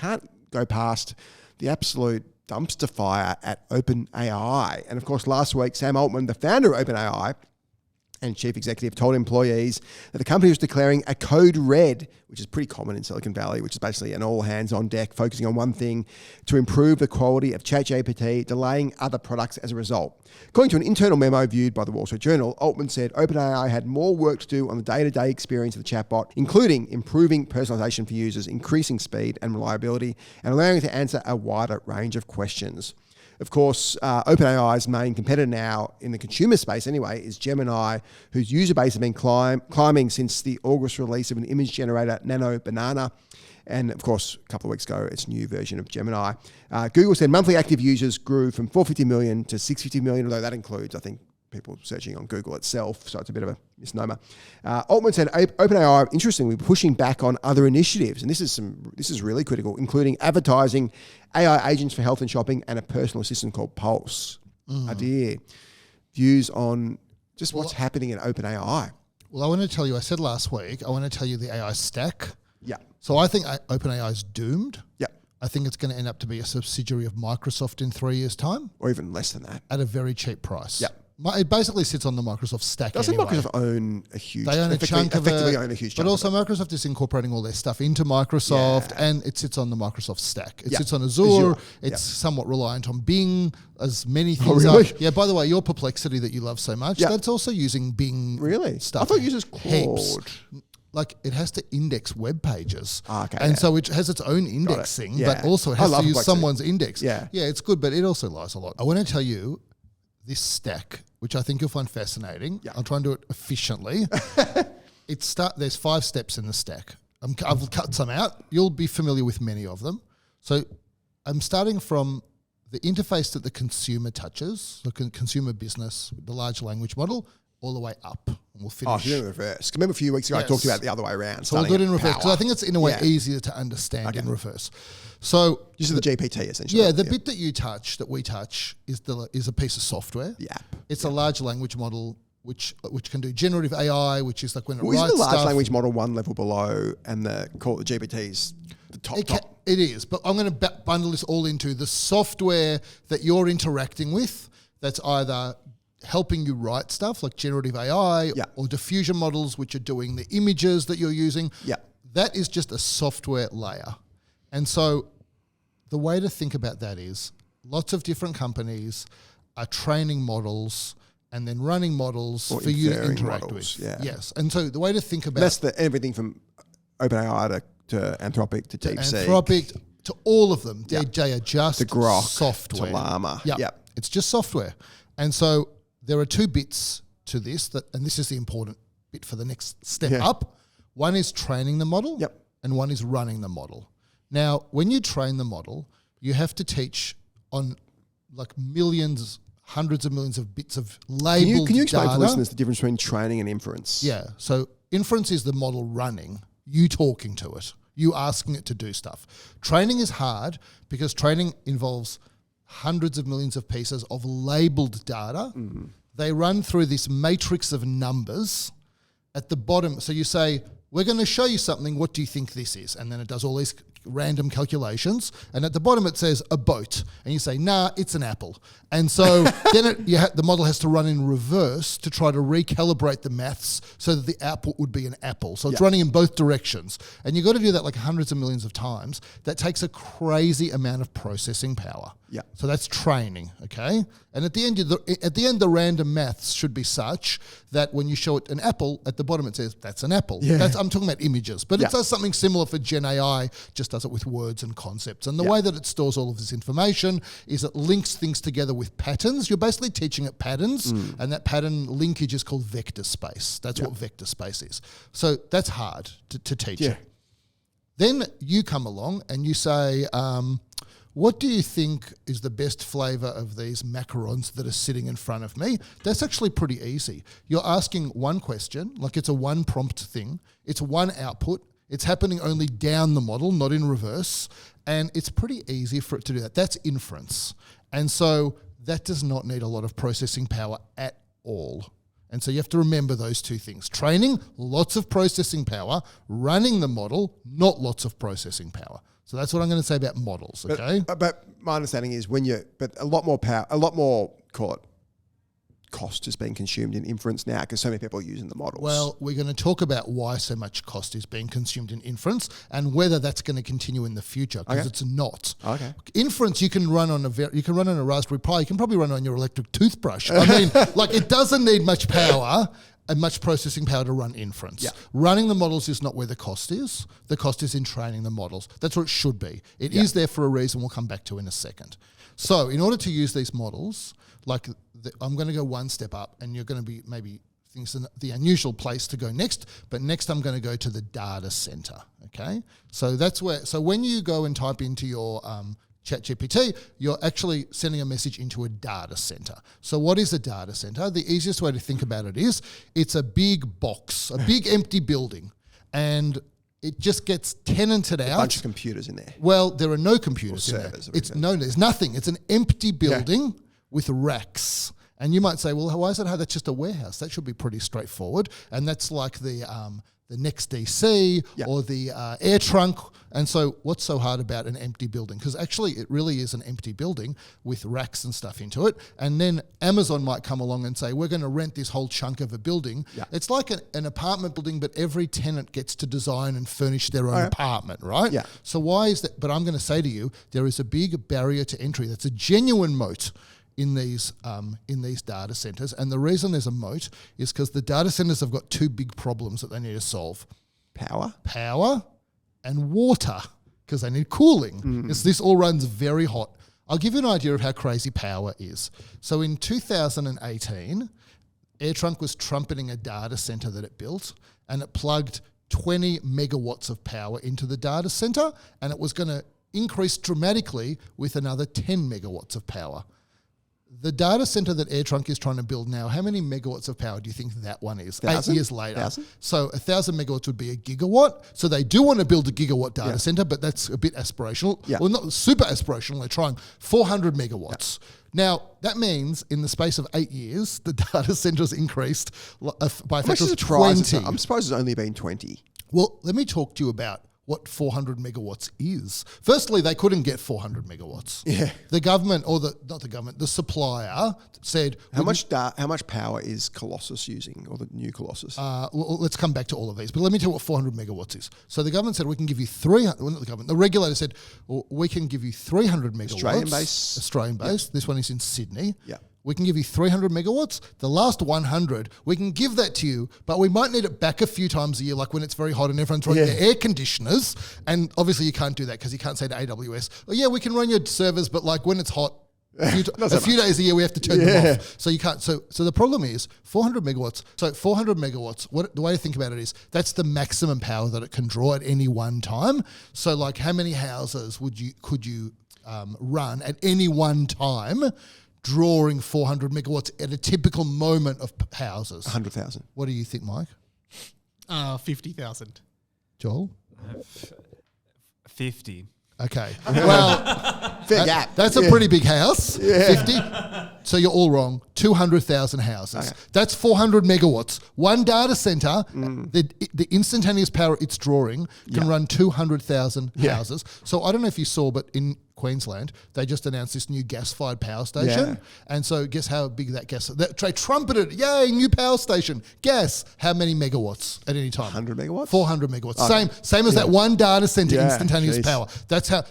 can't go past the absolute dumpster fire at OpenAI. And of course, last week, Sam Altman, the founder of OpenAI and chief executive, told employees that the company was declaring a code red, which is pretty common in Silicon Valley, which is basically an all hands on deck, focusing on one thing to improve the quality of ChatGPT, delaying other products as a result. According to an internal memo viewed by the Wall Street Journal, Altman said OpenAI had more work to do on the day-to-day experience of the chatbot, including improving personalization for users, increasing speed and reliability, and allowing it to answer a wider range of questions. Of course, OpenAI's main competitor now in the consumer space anyway is Gemini, whose user base has been climbing since the August release of an image generator, Nano Banana. And of course, a couple of weeks ago, its new version of Gemini. Google said monthly active users grew from 450 million to 650 million, although that includes, I think, people searching on Google itself, so it's a bit of a misnomer. Altman said OpenAI, interestingly, pushing back on other initiatives, and this is really critical, including advertising, AI agents for health and shopping, and a personal assistant called Pulse. Adir, views on just what's happening at OpenAI. Well, I want to tell you, I said last week, I want to tell you the AI stack. Yeah. So I think OpenAI is doomed. Yeah. I think it's going to end up to be a subsidiary of Microsoft in 3 years' time. Or even less than that. At a very cheap price. Yeah. It basically sits on the Microsoft stack. Doesn't anyway. Microsoft own a huge? They own a chunk of it, own a huge chunk. but also Microsoft is incorporating all their stuff into Microsoft, and it sits on the Microsoft stack. It sits on Azure. It's somewhat reliant on Bing, as many things really? are. Yeah. By the way, your Perplexity that you love so much, that's also using Bing. Really? Stuff. I thought it uses Claude. Heaps. Like it has to index web pages, okay, so it has its own indexing, but also it has to use someone's index. Yeah, it's good, but it also lies a lot. I want to tell you this stack, which I think you'll find fascinating. I'll try and do it efficiently. There's 5 steps in the stack. I've cut some out. You'll be familiar with many of them. So I'm starting from the interface that the consumer touches, the consumer business, the large language model, all the way up. And we'll finish. Oh, you're in reverse. Remember a few weeks ago I talked about the other way around. So we'll do it in reverse because I think it's in a way easier to understand in reverse. So this is the GPT essentially. Yeah, the bit that we touch is a piece of software. The app. It's a large language model which can do generative AI, which is like when it writes isn't the large stuff. language model one level below, and the GPT's the top. It is, but I'm going to bundle this all into the software that you're interacting with. That's either helping you write stuff like generative AI or diffusion models, which are doing the images that you're using. Yeah. That is just a software layer. And so the way to think about that is lots of different companies are training models and then running models for you to interact with. Yeah. Yes. And so the way to think about that's everything from OpenAI to Anthropic to DeepSeek. Anthropic to all of them. They are just to Grok, software. to Llama. Yep. It's just software. And so there are 2 bits to this, and this is the important bit for the next step up. One is training the model, and one is running the model. Now, when you train the model, you have to teach on like millions, hundreds of millions of bits of labeled Can you explain data. to listeners the difference between training and inference? Yeah. So inference is the model running, you talking to it, you asking it to do stuff. Training is hard because training involves hundreds of millions of pieces of labeled data. Mm-hmm. They run through this matrix of numbers at the bottom. So you say, we're going to show you something. What do you think this is? And then it does all these random calculations. And at the bottom it says a boat. And you say, nah, it's an apple. And so then the model has to run in reverse to try to recalibrate the maths so that the output would be an apple. So it's running in both directions. And you've got to do that like hundreds of millions of times. That takes a crazy amount of processing power. Yeah. So that's training, okay? And at the end, the random maths should be such that when you show it an apple, at the bottom it says, that's an apple. Yeah. I'm talking about images. But it does something similar for Gen AI, just does it with words and concepts. And the way that it stores all of this information is it links things together with patterns. You're basically teaching it patterns, and that pattern linkage is called vector space. That's what vector space is. So that's hard to teach it. Then you come along and you say, what do you think is the best flavour of these macarons that are sitting in front of me? That's actually pretty easy. You're asking one question, like it's a one prompt thing. It's one output. It's happening only down the model, not in reverse. And it's pretty easy for it to do that. That's inference. And so that does not need a lot of processing power at all. And so you have to remember those 2 things. Training, lots of processing power. Running the model, not lots of processing power. So that's what I'm going to say about models, okay? But my understanding is but a lot more call it, cost is being consumed in inference now because so many people are using the models. Well, we're going to talk about why so much cost is being consumed in inference and whether that's going to continue in the future, because it's not. Okay. Inference you can run on a Raspberry Pi. You can probably run on your electric toothbrush. I mean, like, it doesn't need much power and much processing power to run inference. Yeah. Running the models is not where the cost is. The cost is in training the models. That's what it should be. It is there for a reason we'll come back to in a second. So in order to use these models, I'm going to go one step up, and you're going to be maybe things in the unusual place to go next. But next, I'm going to go to the data center. Okay, so that's where. So when you go and type into your ChatGPT, you're actually sending a message into a data center. So what is a data center? The easiest way to think about it is it's a big box, a big empty building, and it just gets tenanted out. A bunch of computers in there. Well, there are no computers in there. There's nothing. It's an empty building with racks. And you might say, well, why is it how that's just a warehouse? That should be pretty straightforward. And that's like the Next DC or the air trunk. And so what's so hard about an empty building? Because actually it really is an empty building with racks and stuff into it. And then Amazon might come along and say, we're going to rent this whole chunk of a building. Yeah. It's like an apartment building, but every tenant gets to design and furnish their own apartment, right? Yeah. So why is that? But I'm going to say to you, there is a big barrier to entry. That's a genuine moat in these data centers. And the reason there's a moat is because the data centers have got two big problems that they need to solve. Power and water, because they need cooling. Because this all runs very hot. I'll give you an idea of how crazy power is. So in 2018, AirTrunk was trumpeting a data center that it built, and it plugged 20 megawatts of power into the data center, and it was going to increase dramatically with another 10 megawatts of power. The data center that AirTrunk is trying to build now, how many megawatts of power do you think that one is? 8 years later. 1,000? So 1,000 megawatts would be a gigawatt. So they do want to build a gigawatt data center, but that's a bit aspirational. Yeah. Well, not super aspirational. They're trying 400 megawatts. Yeah. Now, that means in the space of 8 years, the data center's increased by a factor of 20. I'm surprised it's only been 20. Well, let me talk to you about what 400 megawatts is. Firstly, they couldn't get 400 megawatts. Yeah. The government, the supplier said... How much power is Colossus using, or the new Colossus? Well, let's come back to all of these, but let me tell you what 400 megawatts is. So the government said we can give you 300... Well, not the government. The regulator said, well, we can give you 300 megawatts. Australian-based. Yep. This one is in Sydney. Yeah. We can give you 300 megawatts. The last 100, we can give that to you, but we might need it back a few times a year, like when it's very hot and everyone's running their air conditioners. And obviously you can't do that because you can't say to AWS, oh yeah, we can run your servers, but like when it's hot, a few days a year we have to turn them off. So you can't. So the problem is 400 megawatts. So 400 megawatts, the way to think about it is that's the maximum power that it can draw at any one time. So like how many houses could you run at any one time, drawing 400 megawatts at a typical moment of houses? 100,000. What do you think, Mike? 50,000. Joel? 50. Okay. Well, fair gap. That's a pretty big house. 50. So you're all wrong. 200,000 houses. Okay. That's 400 megawatts. One data center, the instantaneous power it's drawing can run 200,000 houses. So I don't know if you saw, but in Queensland, they just announced this new gas-fired power station. Yeah. And so guess how big they trumpeted, yay, new power station. Guess how many megawatts at any time? 100 megawatts? 400 megawatts. Okay. Same as that one data center, instantaneous power. That's how,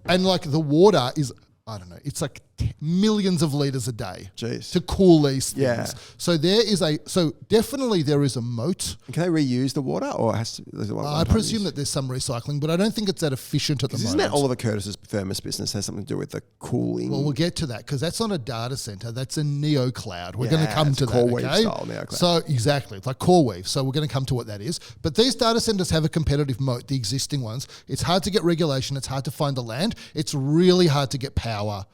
and like the water is, I don't know, it's like millions of litres a day to cool these things. Yeah. So definitely there is a moat. Can they reuse the water, or has to? I presume that there's some recycling, but I don't think it's that efficient at the moment. Isn't that Oliver Curtis's thermos business has something to do with the cooling? Well, we'll get to that because that's not a data center. That's a neocloud. We're going to come to that. CoreWeave style neocloud. So exactly, it's like CoreWeave. So we're going to come to what that is. But these data centers have a competitive moat. The existing ones, it's hard to get regulation. It's hard to find the land. It's really hard to get power,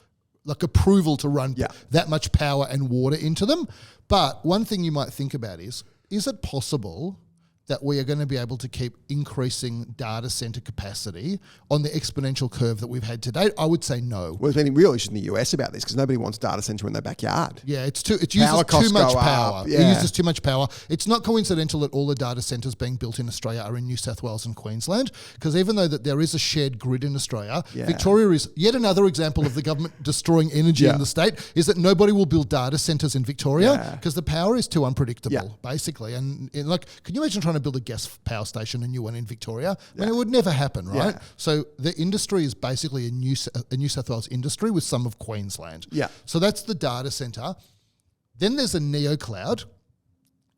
like approval to run that much power and water into them. But one thing you might think about is it possible that we are going to be able to keep increasing data center capacity on the exponential curve that we've had to date? I would say no. Well, there's been real issues in the US about this because nobody wants data center in their backyard. Yeah, it uses too much power. Yeah. It uses too much power. It's not coincidental that all the data centers being built in Australia are in New South Wales and Queensland, because even though that there is a shared grid in Australia, Victoria is yet another example of the government destroying energy in the state, is that nobody will build data centers in Victoria because the power is too unpredictable, basically. And can you imagine trying to build a gas power station, a new one in Victoria? I mean, it would never happen, right? Yeah. So the industry is basically a New South Wales industry with some of Queensland. Yeah. So that's the data center. Then there's a neocloud.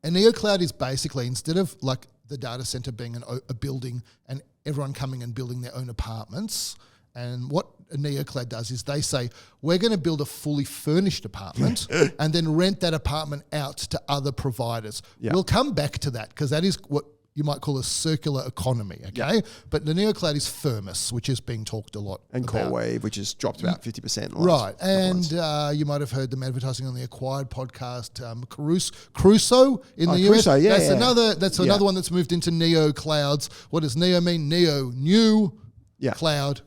A neocloud is basically, instead of like the data center being a building and everyone coming and building their own apartments, and what a neocloud does is they say, we're going to build a fully furnished apartment and then rent that apartment out to other providers. Yeah. We'll come back to that because that is what you might call a circular economy, okay? Yeah. But the neocloud is Firmus, which is being talked a lot and about. CoreWeave, which has dropped about 50%. Right, and you might have heard them advertising on the Acquired podcast, Crusoe in the US. Crusoe, yeah, That's another one that's moved into neoclouds. What does neo mean? Neo, new, cloud.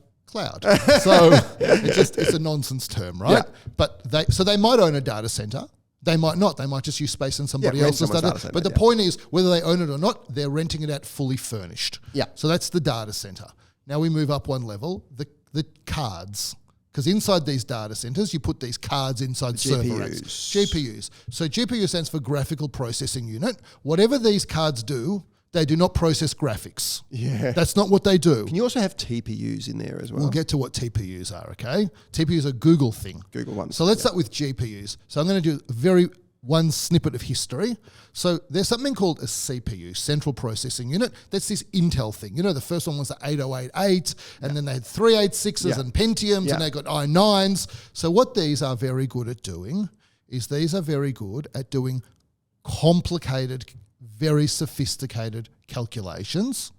So it's a nonsense term, right? Yeah. But they might own a data center. They might not. They might just use space in somebody else's data center. But the point is, whether they own it or not, they're renting it out fully furnished. Yeah. So that's the data center. Now we move up one level, the cards. Because inside these data centers, you put these cards inside server racks. GPUs. So GPU stands for graphical processing unit. Whatever these cards do, they do not process graphics. Yeah. That's not what they do. Can you also have TPUs in there as well? We'll get to what TPUs are, okay? TPUs are a Google thing. Google ones. So let's start with GPUs. So I'm going to do one snippet of history. So there's something called a CPU, Central Processing Unit. That's this Intel thing. You know, the first one was the 8088, and then they had 386s and Pentiums, and they got i9s. So what these are very good at doing is these are very good at doing complicated, very sophisticated calculations.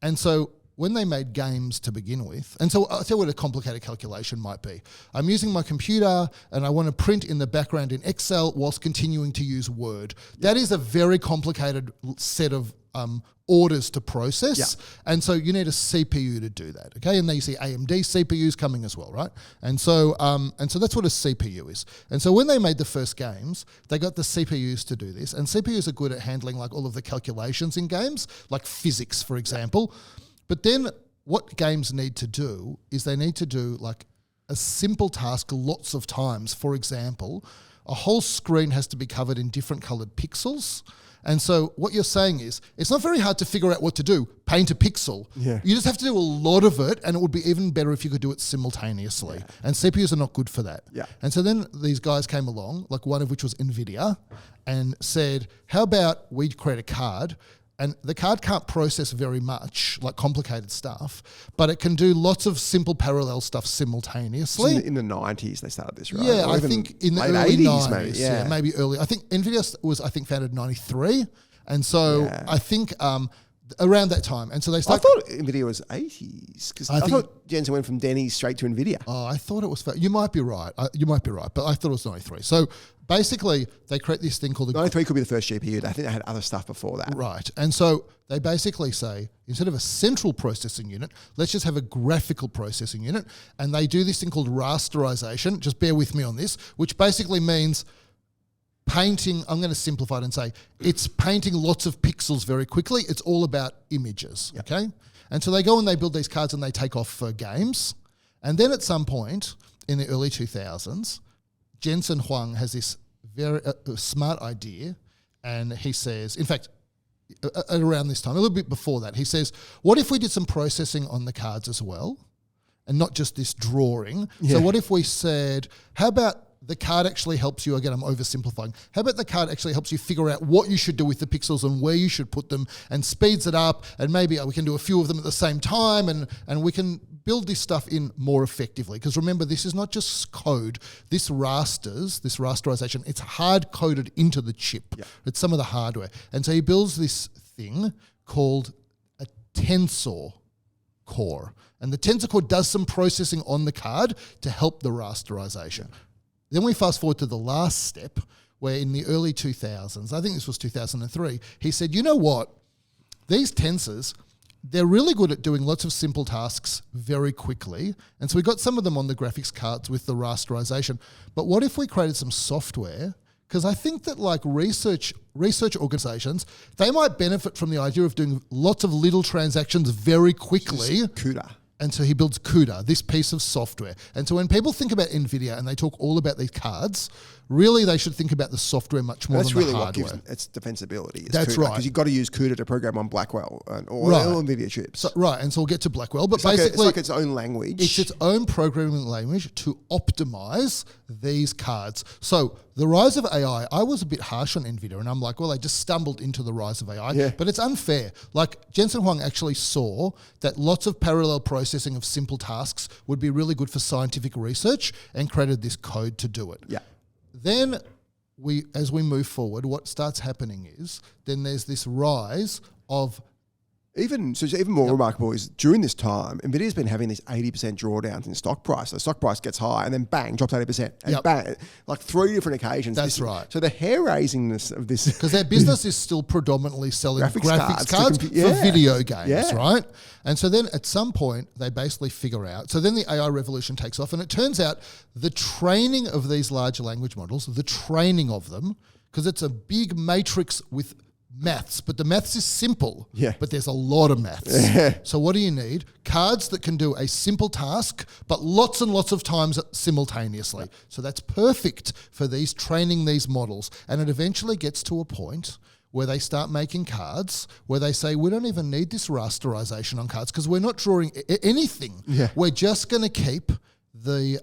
And so when they made games to begin with, and so I'll tell you what a complicated calculation might be. I'm using my computer and I want to print in the background in Excel whilst continuing to use Word. That is a very complicated set of orders to process. Yeah. And so you need a CPU to do that. Okay. And then you see AMD CPUs coming as well, right? And so that's what a CPU is. And so when they made the first games, they got the CPUs to do this. And CPUs are good at handling like all of the calculations in games, like physics, for example. But then what games need to do is they need to do like a simple task lots of times. For example, a whole screen has to be covered in different colored pixels. And so what you're saying is, it's not very hard to figure out what to do. Paint a pixel. Yeah. You just have to do a lot of it, and it would be even better if you could do it simultaneously. Yeah. And CPUs are not good for that. Yeah. And so then these guys came along, like one of which was NVIDIA, and said, how about we create a card, and the card can't process very much, like complicated stuff, but it can do lots of simple parallel stuff simultaneously. In the 90s they started this, right? Yeah, or I think in the late early 80s 90s, maybe. Yeah, maybe early. I think NVIDIA was, founded in 93. And so I think around that time. And so they started... I thought NVIDIA was 80s, because I thought Jensen went from Denny's straight to NVIDIA. Oh, I thought it was... You might be right. But I thought it was 93. So basically, they create this thing called... 93 could be the first GPU. I think they had other stuff before that. Right. And so they basically say, instead of a central processing unit, let's just have a graphical processing unit. And they do this thing called rasterization. Just bear with me on this, which basically means... painting, I'm going to simplify it and say, it's painting lots of pixels very quickly. It's all about images, okay? And so they go and they build these cards and they take off for games. And then at some point in the early 2000s, Jensen Huang has this very smart idea, and he says, in fact, at around this time, a little bit before that, he says, what if we did some processing on the cards as well, and not just this drawing? Yeah. So what if we said, how about the card actually helps you, again, I'm oversimplifying. How about the card actually helps you figure out what you should do with the pixels and where you should put them, and speeds it up, and maybe we can do a few of them at the same time, and we can build this stuff in more effectively. Because remember, this is not just code. This rasterization, it's hard-coded into the chip. Yeah. It's some of the hardware. And so he builds this thing called a tensor core. And the tensor core does some processing on the card to help the rasterization. Then we fast forward to the last step, where in the early 2000s, I think this was 2003, he said, you know what? these tensors, they're really good at doing lots of simple tasks very quickly. And so we got some of them on the graphics cards with the rasterization. But what if we created some software? Because I think that like research organizations, they might benefit from the idea of doing lots of little transactions very quickly. CUDA. And so he builds CUDA, this piece of software. And so when people think about NVIDIA and they talk all about these cards, really they should think about the software much more than the hardware. What gives its defensibility. That's right. Because you've got to use CUDA to program on Blackwell or NVIDIA chips. So, right, and so we'll get to Blackwell. But it's basically... like its own language. It's its own programming language to optimize these cards. So the rise of AI, I was a bit harsh on NVIDIA, and I'm like, well, they just stumbled into the rise of AI. Yeah. But it's unfair. Like Jensen Huang actually saw that lots of parallel processing of simple tasks would be really good for scientific research and created this code to do it. Yeah. Then as we move forward, what starts happening is then there's this rise of... Even more remarkable is during this time, NVIDIA's been having these 80% drawdowns in stock price. The stock price gets high and then bang, drops 80%. And bang, like 3 different occasions. That's right. So the hair-raisingness of this... Because their business is still predominantly selling graphics cards for video games, right? And so then at some point, they basically figure out... So then the AI revolution takes off, and it turns out the training of these large language models, the training of them, because it's a big matrix with... maths, but the maths is simple, but there's a lot of maths. So what do you need? Cards that can do a simple task, but lots and lots of times simultaneously. So that's perfect for training these models. And it eventually gets to a point where they start making cards where they say, we don't even need this rasterization on cards because we're not drawing anything. We're just going to keep the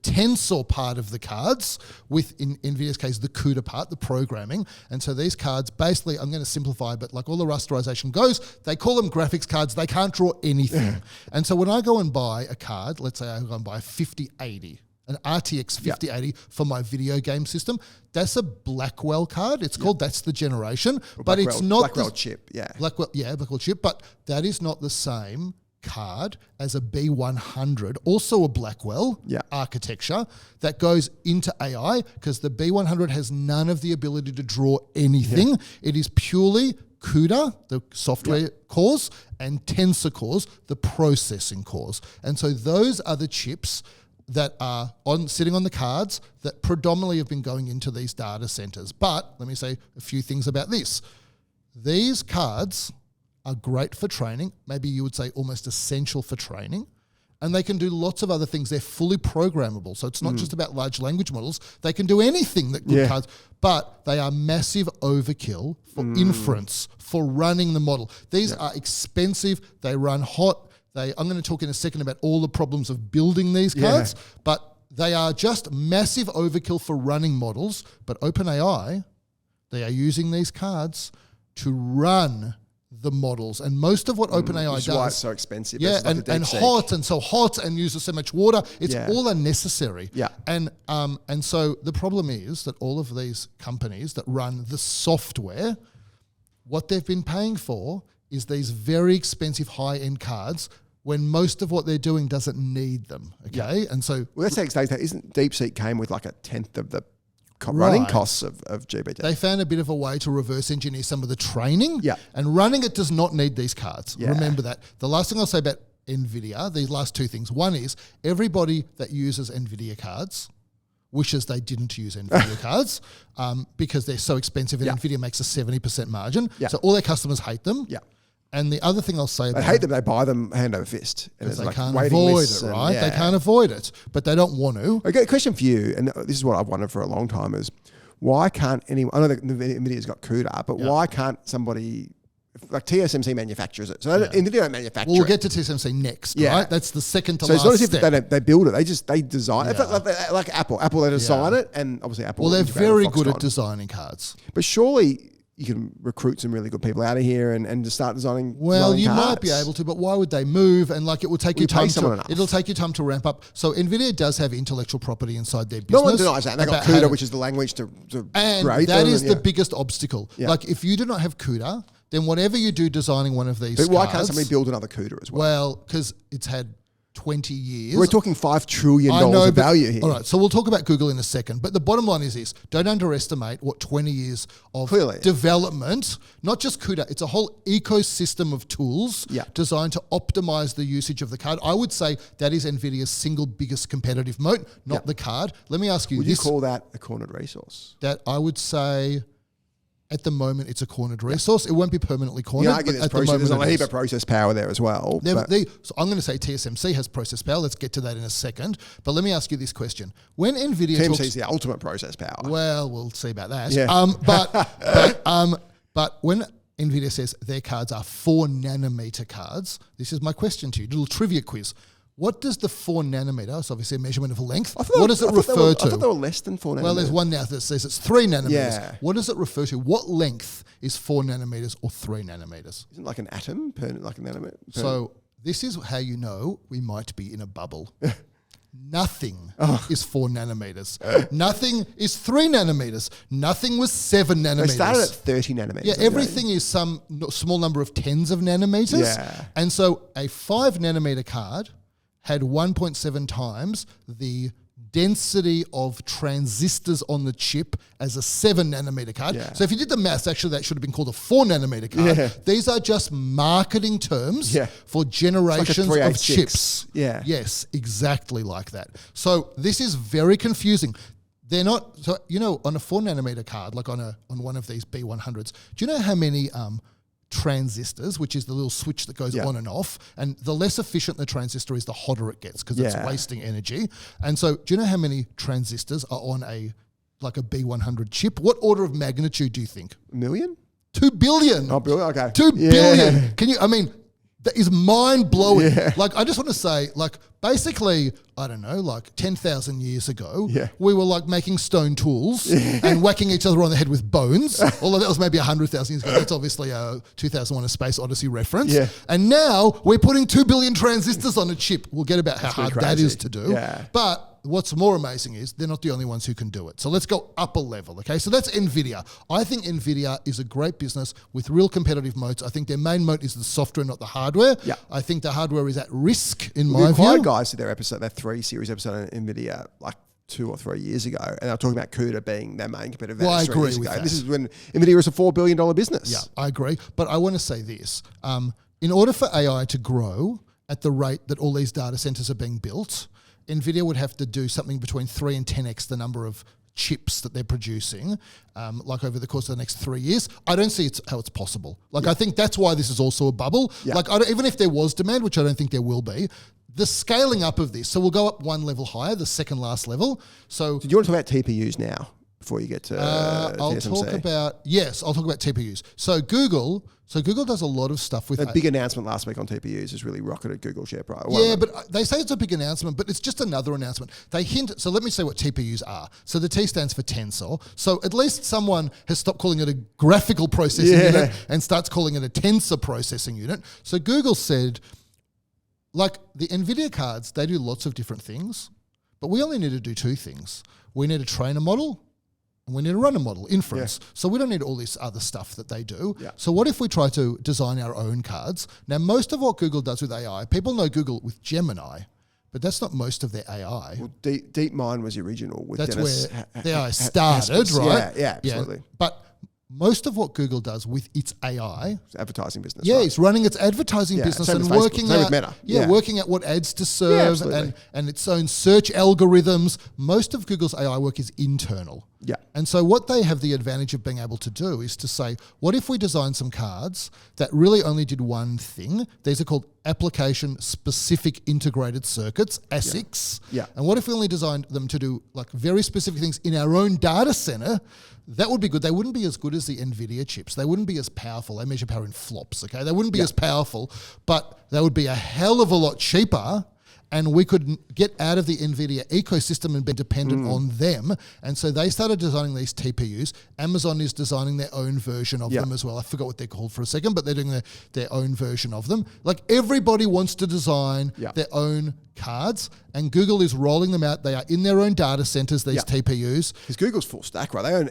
tensor part of the cards with, in NVIDIA's case, the CUDA part, the programming. And so these cards, basically, I'm going to simplify, but like all the rasterization goes, they call them graphics cards. They can't draw anything. And so when I go and buy a card, let's say I go and buy a 5080, an RTX 5080 for my video game system, that's a Blackwell card. It's called, that's the generation. But it's not Blackwell chip, Blackwell chip, but that is not the same card as a B100, also a Blackwell architecture that goes into AI, because the B100 has none of the ability to draw anything. It is purely CUDA, the software cores, and tensor cores, the processing cores. And so those are the chips that are sitting on the cards that predominantly have been going into these data centers. But let me say a few things about this. These cards are great for training, maybe you would say almost essential for training, and they can do lots of other things. They're fully programmable, so it's not just about large language models. They can do anything that good cards, but they are massive overkill for inference, for running the model. These are expensive, they run hot. I'm going to talk in a second about all the problems of building these cards, but they are just massive overkill for running models. But OpenAI, they are using these cards to run the models, and most of what OpenAI does, why it's so expensive, and hot and uses so much water, it's all unnecessary. And so the problem is that all of these companies that run the software, what they've been paying for is these very expensive high-end cards when most of what they're doing doesn't need them. And so let's say isn't DeepSeek came with like a tenth of the running costs of GPT. They found a bit of a way to reverse engineer some of the training. And running it does not need these cards. Remember that. The last thing I'll say about NVIDIA, these last two things. One is everybody that uses NVIDIA cards wishes they didn't use NVIDIA cards because they're so expensive and NVIDIA makes a 70% margin. So all their customers hate them. And the other thing I'll say about... They hate them, they buy them hand over fist. And they can't avoid it, right? They can't avoid it, but they don't want to. Okay, a question for you, and this is what I've wondered for a long time, is why can't anyone... I know that NVIDIA's got CUDA, but why can't somebody... Like TSMC manufactures it. So NVIDIA don't manufacture We'll get to TSMC next, right? That's the second to last So it's not step. as if they build it, they design it. Like Apple. Apple, they design it, and obviously Apple... Well, they're very good at designing cards. But surely... you can recruit some really good people out of here and just start designing. Well, you cards. might be able to, but why would they move? And like, it will take you time it'll take you time to ramp up. So NVIDIA does have intellectual property inside their business. No one denies that. They got CUDA, which is the language to and grade that them, is the biggest obstacle. Like, if you do not have CUDA, then whatever you do designing one of these But why can't somebody build another CUDA as well? Well, because it's had 20 years. We're talking $5 trillion of value here. All right, so we'll talk about Google in a second. But the bottom line is this. Don't underestimate what 20 years of development, not just CUDA, it's a whole ecosystem of tools designed to optimize the usage of the card. I would say that is NVIDIA's single biggest competitive moat, not the card. Let me ask you Would you call that a cornered resource? That I would say... At the moment, it's a cornered resource. It won't be permanently cornered. Yeah, I get this process. There's a heap of process power there as well. So I'm going to say TSMC has process power. Let's get to that in a second. But let me ask you this question. When NVIDIA TSMC is the ultimate process power. Well, we'll see about that. Yeah. But when NVIDIA says their cards are 4 nanometer cards, this is my question to you, little trivia quiz. What does the 4 nanometer, it's obviously a measurement of length, what does it refer to? I thought they were less than 4 nanometers. Well, there's one now that says it's 3 nanometers. Yeah. What does it refer to? What length is 4 nanometers or 3 nanometers? Isn't it like an atom per like a nanometer? So this is how you know we might be in a bubble. Nothing is 4 nanometers. Nothing is 3 nanometers. Nothing was 7 nanometers. They started at 30 nanometers. Yeah, everything is some small number of tens of nanometers. Yeah. And so a 5 nanometer card had 1.7 times the density of transistors on the chip as a 7 nanometer card. Yeah. So if you did the maths, actually that should have been called a 4 nanometer card. Yeah. These are just marketing terms for generations like of chips. Yeah. Yes, exactly like that. So this is very They're not, so you know, on a 4 nanometer card, like on one of these B100s, do you know how many transistors, which is the little switch that goes on and off, and the less efficient the transistor is, the hotter it gets because it's wasting energy. And so do you know how many transistors are on a B100 chip? What order of magnitude do you think? A million? 2 billion. Oh, billion, okay. 2 billion. Can you, that is mind-blowing. Yeah. I just want to say, basically, I don't know, 10,000 years ago, we were making stone tools and whacking each other on the head with bones, although that was maybe 100,000 years ago. That's obviously a 2001 A Space Odyssey reference. Yeah. And now we're putting 2 billion transistors on a chip. We'll get about how hard that is to do. Yeah. But what's more amazing is they're not the only ones who can do it. So let's go up a level, okay? So that's NVIDIA. I think NVIDIA is a great business with real competitive moats. I think their main moat is the software, not the hardware. Yeah. I think the hardware is at risk, in my view. Guys did their 3 series episode on NVIDIA 2 or 3 years ago, and they're talking about CUDA being their main competitive advantage. I agree with that. This is when NVIDIA was a $4 billion business. Yeah, I agree. But I want to say this. In order for AI to grow at the rate that all these data centers are being built, NVIDIA would have to do something between 3 and 10x the number of chips that they're producing, over the course of the next 3 years. I don't see how it's possible. I think that's why this is also a bubble. Yeah. Even if there was demand, which I don't think there will be, the scaling up of this, so we'll go up one level higher, the second last level. So, do you want to talk about TPUs now before you get to TSMC? I'll talk about TPUs. So Google does a lot of stuff with... The big announcement last week on TPUs has really rocketed Google share price. Yeah, but they say it's a big announcement, but it's just another announcement. They hint... So let me say what TPUs are. So the T stands for Tensor. So at least someone has stopped calling it a graphical processing unit and starts calling it a tensor processing unit. So Google said, the NVIDIA cards, they do lots of different things, but we only need to do 2 things. We need to train a model, and we need to run a model, inference. Yeah. So we don't need all this other stuff that they do. Yeah. So what if we try to design our own cards? Now, most of what Google does with AI, people know Google with Gemini, but that's not most of their AI. Well, DeepMind was the original. That's where the AI started, right? Yeah, absolutely. Yeah. But most of what Google does with its AI... It's advertising business. Yeah, it's running its advertising business and working out, working out what ads to serve and its own search algorithms. Most of Google's AI work is internal. Yeah. And so what they have the advantage of being able to do is to say, what if we design some cards that really only did one thing? These are called application-specific integrated circuits, ASICs. Yeah. And what if we only designed them to do very specific things in our own data center? That would be good. They wouldn't be as good as the NVIDIA chips. They wouldn't be as powerful. They measure power in flops, okay? They wouldn't be as powerful, but they would be a hell of a lot cheaper, and we could get out of the NVIDIA ecosystem and be dependent on them. And so they started designing these TPUs. Amazon is designing their own version of them as well. I forgot what they're called for a second, but they're doing their own version of them. Everybody wants to design their own cards, and Google is rolling them out. They are in their own data centers, these TPUs. Because Google's full stack, right? They own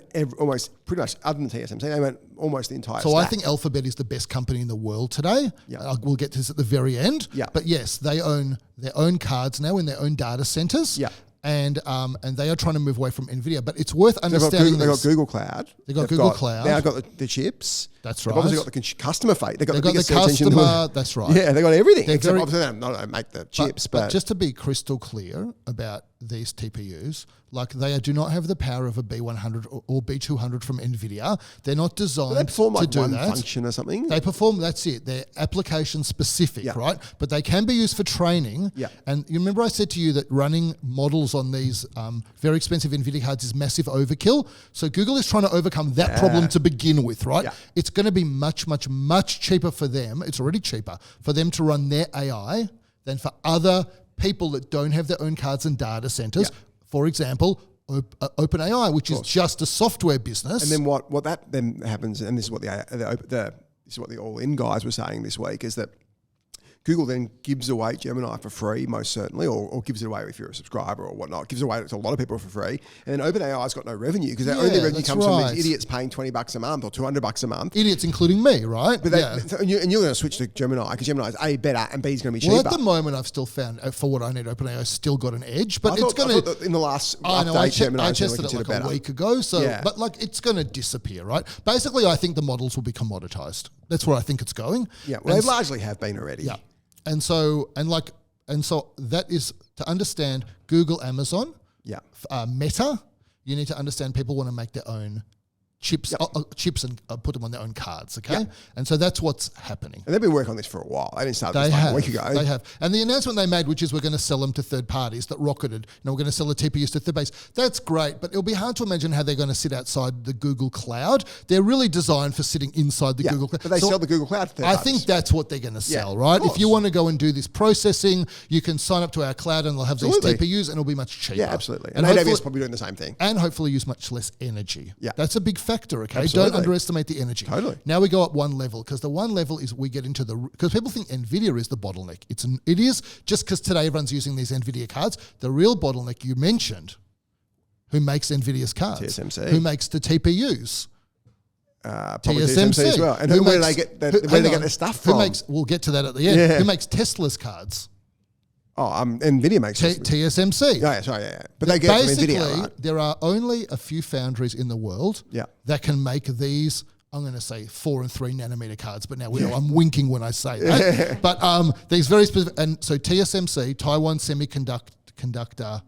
pretty much, other than TSMC, they own almost the entire So stack. I think Alphabet is the best company in the world today. Yeah. We'll get to this at the very end. Yeah. But yes, they own their own cards now in their own data centers. Yeah. And they are trying to move away from NVIDIA. But it's worth understanding They've got Google Cloud. They've got Google Cloud. Now they've got the chips. That's They've right. obviously got the customer face. They've got the search engine in the world. That's right. Yeah, they've got everything. They're Except obviously they don't make the chips. But just to be crystal clear about these TPUs, like they do not have the power of a B100 or B200 from NVIDIA. They're not designed they perform like to do one that. function or something. They perform, that's it. They're application specific, right? But they can be used for training. Yeah. And you remember I said to you that running models on these very expensive NVIDIA cards is massive overkill. So Google is trying to overcome that problem to begin with, right? Yeah. It's going to be much, much, much cheaper for them. It's already cheaper for them to run their AI than for other people that don't have their own cards and data centers. Yeah. For example, OpenAI, which is just a software business. And then what that then happens, and this is what this is what the all-in guys were saying this week, is that Google then gives away Gemini for free, most certainly, or gives it away if you're a subscriber or whatnot. Gives it away to a lot of people for free. And then OpenAI's got no revenue because their only revenue comes from these idiots paying $20 a month or $200 a month. Idiots, including me, right? But and you're going to switch to Gemini because Gemini is A, better, and B is going to be cheaper. Well, at the moment, I've still found, for what I need, OpenAI still got an edge. But it's going to... in the last I Gemini tested it like a week ago, but like it's going to disappear, right? Basically, I think the models will be commoditized. That's where I think it's going. Yeah, well, they largely have been already. Yeah. And so that is to understand Google, Amazon, Meta. You need to understand people want to make their own chips and put them on their own cards, okay? Yep. And so that's what's happening. And they've been working on this for a while. They didn't start this like a week ago. They have. And the announcement they made, which is we're going to sell them to third parties, that rocketed. We're going to sell the TPUs to third parties. That's great, but it'll be hard to imagine how they're going to sit outside the Google Cloud. They're really designed for sitting inside the Google Cloud. But they sell the Google Cloud to third parties. I think that's what they're going to sell, right? If you want to go and do this processing, you can sign up to our cloud and they'll have these TPUs and it'll be much cheaper. Yeah, absolutely. And AWS is probably doing the same thing. And hopefully use much less energy. Yeah. That's a big factor, okay? Absolutely. Don't underestimate the energy. Totally. Now we go up one level because the one level is we get into because people think NVIDIA is the bottleneck. It is just because today everyone's using these NVIDIA cards. The real bottleneck you mentioned, who makes NVIDIA's cards? TSMC. Who makes the TPUs? Probably TSMC as well. And where do they get their stuff from? We'll get to that at the end. Yeah. Who makes Tesla's cards? NVIDIA makes TSMC. Yeah, sorry, yeah. But they get from NVIDIA, right? There are only a few foundries in the world that can make these, I'm going to say 4 and 3 nanometer cards, but now we know I'm winking when I say that. But these very specific, and so TSMC, Taiwan Semiconductor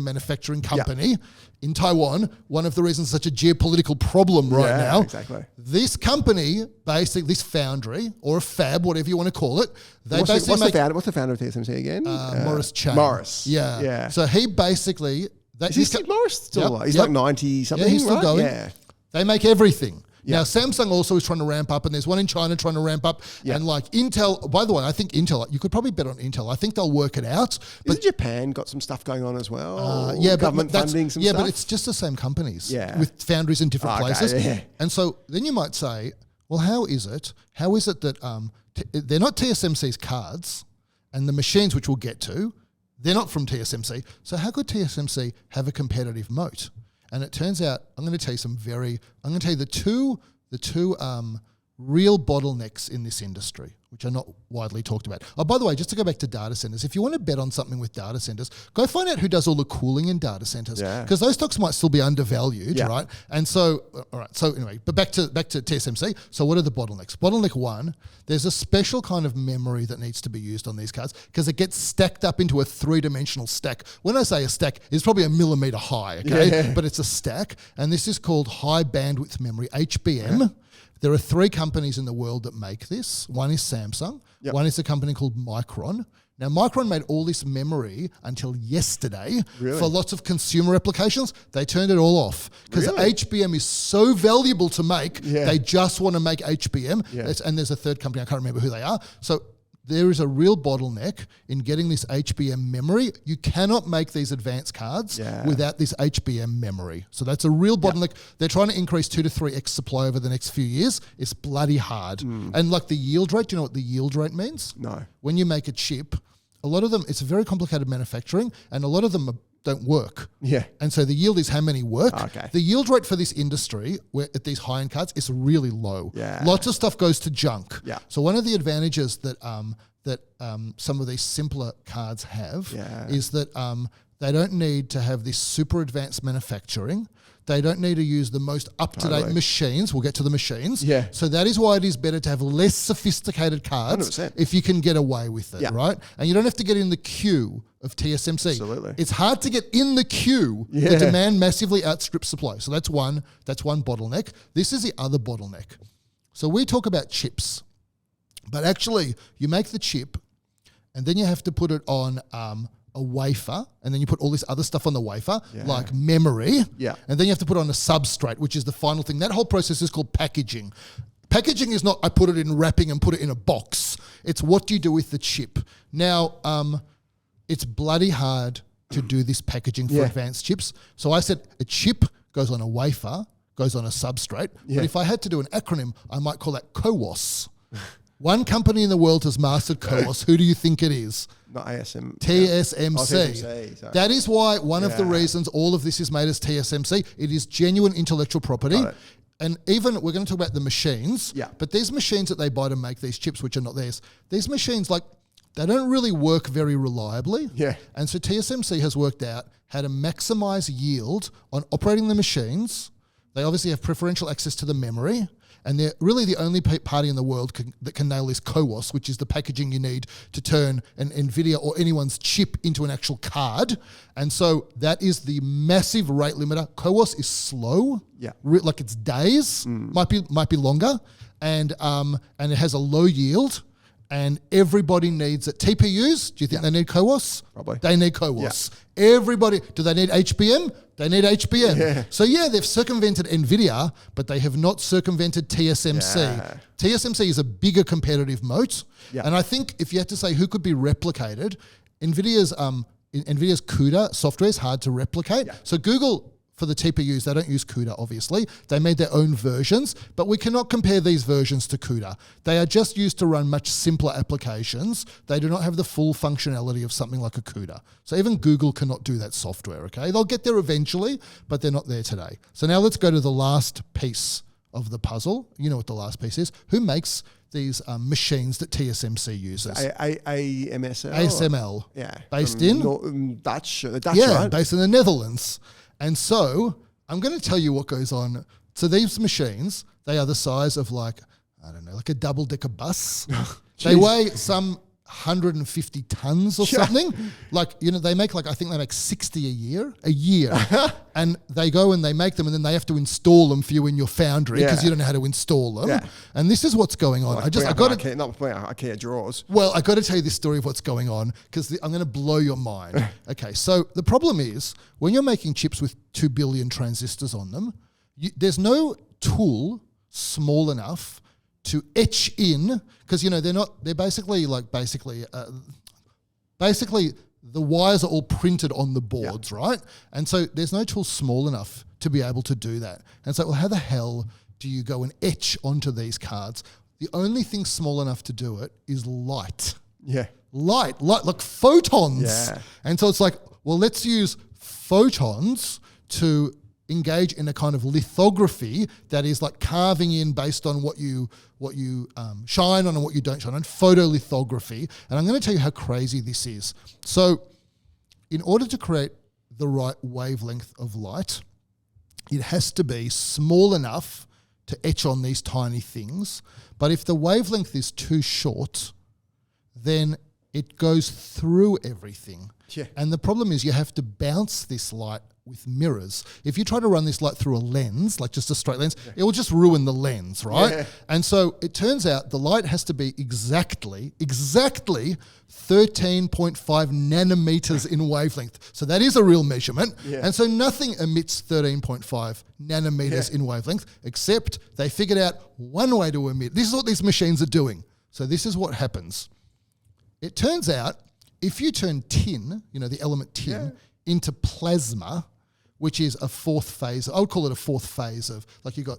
Manufacturing Company in Taiwan, one of the reasons such a geopolitical problem now. Exactly. This company, basically this foundry or a fab, whatever you want to call it, what's the founder of TSMC again? Morris Chang. Morris. Yeah. So he basically... Is Morris still alive? He's like 90 something, he's still going. Yeah. They make everything. Now, Samsung also is trying to ramp up, and there's one in China trying to ramp up. And like Intel, by the way, I think Intel, you could probably bet on Intel. I think they'll work it out. But Isn't Japan got some stuff going on as well? Government funding some stuff? But it's just the same companies with foundries in different Okay, places. yeah. And so then you might say, well, how is it that they're not TSMC's cards and the machines, which we'll get to, they're not from TSMC. So how could TSMC have a competitive moat? And it turns out, I'm going to tell you the two real bottlenecks in this industry, which are not widely talked about. Oh, by the way, just to go back to data centers, if you want to bet on something with data centers, go find out who does all the cooling in data centers, because those stocks might still be undervalued, right? And so, all right. So anyway, but back to TSMC. So what are the bottlenecks? Bottleneck 1, there's a special kind of memory that needs to be used on these cards because it gets stacked up into a 3-dimensional stack. When I say a stack, it's probably a millimeter high, okay? But it's a stack, and this is called high bandwidth memory, HBM. There are 3 companies in the world that make this. One is Samsung. One is a company called Micron. Now, Micron made all this memory until yesterday for lots of consumer applications. They turned it all off because HBM is so valuable to make. They just want to make HBM. And there's a third company, I can't remember who they are. So there is a real bottleneck in getting this HBM memory. You cannot make these advanced cards without this HBM memory. So that's a real bottleneck. They're trying to increase 2 to 3x supply over the next few years. It's bloody hard. And like the yield rate, do you know what the yield rate means? No. When you make a chip, a lot of them, it's very complicated manufacturing, and a lot of them don't work. Yeah. And so the yield is how many work. Okay. The yield rate for this industry, where at these high-end cards, is really low. Yeah. Lots of stuff goes to junk. Yeah. So one of the advantages that some of these simpler cards have is that they don't need to have this super advanced manufacturing. They don't need to use the most up-to-date machines. We'll get to the machines. Yeah. So that is why it is better to have less sophisticated cards 100%. if you can get away with it, right? And you don't have to get in the queue of TSMC. Absolutely. It's hard to get in the queue. The demand massively outstrips supply. So that's one bottleneck. This is the other bottleneck. So we talk about chips, but actually you make the chip and then you have to put it on a wafer, and then you put all this other stuff on the wafer, like memory, and then you have to put on a substrate, which is the final thing. That whole process is called packaging. Packaging is not I put it in wrapping and put it in a box. It's what do you do with the chip. Now, it's bloody hard to do this packaging for advanced chips. So I said a chip goes on a wafer, goes on a substrate, but if I had to do an acronym, I might call that CoWoS. One company in the world has mastered CoWoS. Who do you think it is? Not ASM. TSMC. Oh, TSMC. That is why one of the reasons all of this is made as TSMC. It is genuine intellectual property. And even, we're going to talk about the machines, but these machines that they buy to make these chips, which are not theirs, these machines, like, they don't really work very reliably. And so TSMC has worked out how to maximize yield on operating the machines. They obviously have preferential access to the memory. And they're really the only party in the world that can nail this CoWoS, which is the packaging you need to turn an NVIDIA or anyone's chip into an actual card. And so that is the massive rate limiter. CoWoS is slow, like it's days, might be longer, and it has a low yield. And everybody needs it. TPUs, do you think they need CoWoS? Probably. They need CoWoS. Everybody, do they need HBM? They need HBM. So they've circumvented NVIDIA, but they have not circumvented TSMC. TSMC is a bigger competitive moat. And I think if you had to say who could be replicated, NVIDIA's CUDA software is hard to replicate. So Google, for the TPUs, they don't use CUDA, obviously. They made their own versions, but we cannot compare these versions to CUDA. They are just used to run much simpler applications. They do not have the full functionality of something like a CUDA. So even Google cannot do that software, okay? They'll get there eventually, but they're not there today. So now let's go to the last piece of the puzzle. You know what the last piece is. Who makes these machines that TSMC uses? AMSL? ASML. Yeah. Based in? Dutch, right? Based in the Netherlands. And so I'm going to tell you what goes on. So these machines, they are the size of like a double-decker bus. They weigh some 150 tons or something. Like, they make I think they make 60 a year. And they go and they make them and then they have to install them for you in your foundry because you don't know how to install them. And this is what's going on. Not IKEA drawers. Well, I got to tell you this story of what's going on because I'm going to blow your mind. Okay, so the problem is when you're making chips with 2 billion transistors on them, there's no tool small enough to etch in, because they're basically the wires are all printed on the boards, right? And so there's no tool small enough to be able to do that. And so, well, how the hell do you go and etch onto these cards? The only thing small enough to do it is light. Light, like photons. And so it's like, well, let's use photons to engage in a kind of lithography that is like carving in based on what you shine on and what you don't shine on, photolithography. And I'm going to tell you how crazy this is. So in order to create the right wavelength of light, it has to be small enough to etch on these tiny things. But if the wavelength is too short, then it goes through everything. And the problem is you have to bounce this light with mirrors. If you try to run this light through a lens, like just a straight lens, it will just ruin the lens, right? And so it turns out the light has to be exactly 13.5 nanometers in wavelength. So that is a real measurement. And so nothing emits 13.5 nanometers in wavelength, except they figured out one way to emit. This is what these machines are doing. So this is what happens. it turns out if you turn tin, the element tin, into plasma, which is a fourth phase, I would call it a fourth phase of, like you got,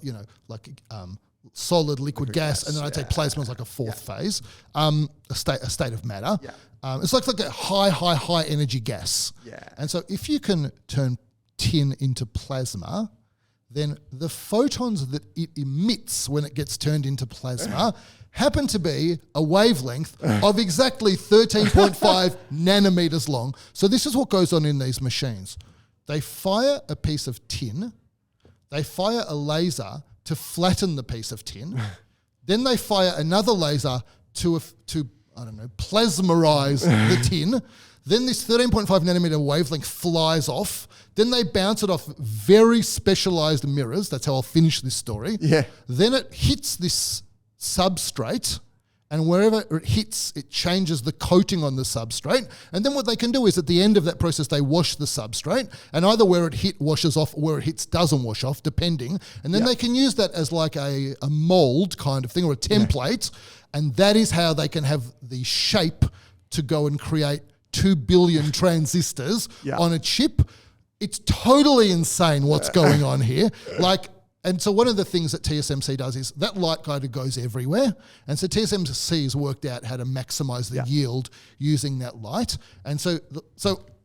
solid, liquid, gas, and then I'd say plasma is like a fourth phase, a state of matter. Yeah. It's like a high energy gas. Yeah. And so if you can turn tin into plasma, then the photons that it emits when it gets turned into plasma happen to be a wavelength of exactly 13.5 nanometers long. So this is what goes on in these machines. They fire a piece of tin, they fire a laser to flatten the piece of tin, then they fire another laser to plasmarize the tin. Then this 13.5 nanometer wavelength flies off. Then they bounce it off very specialized mirrors. That's how I'll finish this story. Yeah. Then it hits this substrate, and wherever it hits, it changes the coating on the substrate. And then what they can do is at the end of that process, they wash the substrate, and either where it hit washes off or where it hits doesn't wash off, depending. And then they can use that as like a mold kind of thing or a template. And that is how they can have the shape to go and create 2 billion transistors on a chip. It's totally insane what's going on here. And so one of the things that TSMC does is that light kind of goes everywhere. And so TSMC has worked out how to maximize the yield using that light. And so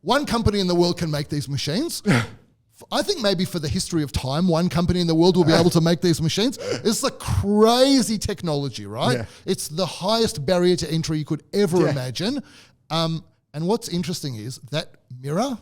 one company in the world can make these machines. I think maybe for the history of time, one company in the world will be able to make these machines. It's a crazy technology, right? Yeah. It's the highest barrier to entry you could ever imagine. And what's interesting is that mirror